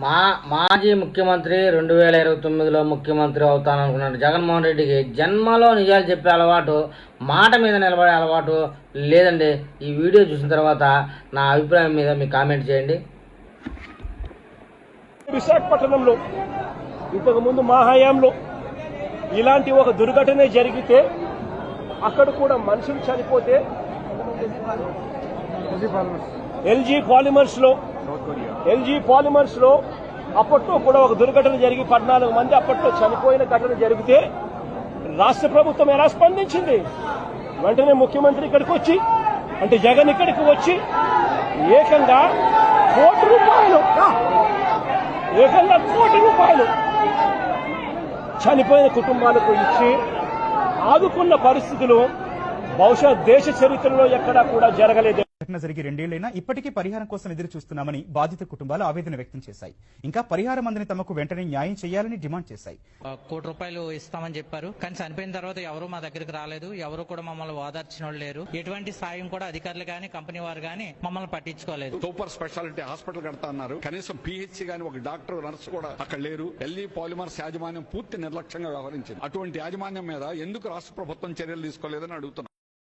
మాజీ ముఖ్యమంత్రి 2029లో ముఖ్యమంత్రి అవుతాననుకున్నాడు జగన్మోహన్ రెడ్డికి జన్మలో నిజాలు చెప్పే అలవాటు, మాట మీద నిలబడే అలవాటు లేదండి. ఈ వీడియో చూసిన తర్వాత నా అభిప్రాయం మీద మీ కామెంట్ చేయండి. విశాఖపట్నంలో ఇంతకుముందు మా హయాంలో ఇలాంటి ఒక దుర్ఘటన జరిగితే అక్కడ కూడా మనుషులు చనిపోతే ఎల్జీ పాలిమర్స్ లో అప్పట్లో కూడా ఒక దుర్ఘటన జరిగి 14 మంది అప్పట్లో చనిపోయిన ఘటన జరిగితే రాష్ట్ర ప్రభుత్వం ఎలా స్పందించింది? వెంటనే ముఖ్యమంత్రి ఇక్కడికి వచ్చి, అంటే జగన్ ఇక్కడికి వచ్చి ఏకంగా కోటి రూపాయలు చనిపోయిన కుటుంబాలకు ఇచ్చి ఆదుకున్న పరిస్థితులు బహుశా దేశ చరిత్రలో ఎక్కడా కూడా జరగలేదు. ఘటన జరిగి 2 ఏళ్లైనా ఇప్పటికీ పరిహారం కోసం ఎదురు చూస్తున్నామని బాధిత కుటుంబాలు ఆవేదన వ్యక్తం చేశాయి. ఇంకా పరిహారం అందని తమకు వెంటనే న్యాయం చేయాలని డిమాండ్ చేశాయి. ₹1 కోటి ఇస్తామని చెప్పారు, కానీ చనిపోయిన తర్వాత ఎవరు మా దగ్గరికి రాలేదు, ఎవరు కూడా మమ్మల్ని ఓదార్చిన వాళ్ళు లేరు. ఎటువంటి సాయం కూడా అధికారులు గాని కంపెనీ వారు గాని మమ్మల్ని పట్టించుకోలేదు. సూపర్ స్పెషాలిటీ హాస్పిటల్ కడతా అన్నారు, కనీసం పిహెచ్సి గాని ఒక డాక్టర్ నర్సు కూడా అక్కడ లేరు. ఎల్ఈ పాలిమర్స్ యాజమాన్యం పూర్తి నిర్లక్ష్యంగా వ్యవహరించింది. అటువంటి యాజమాన్యం మీద ఎందుకు రాష్ట్ర ప్రభుత్వం చర్యలు తీసుకోలేదని అడుగుతున్నారు.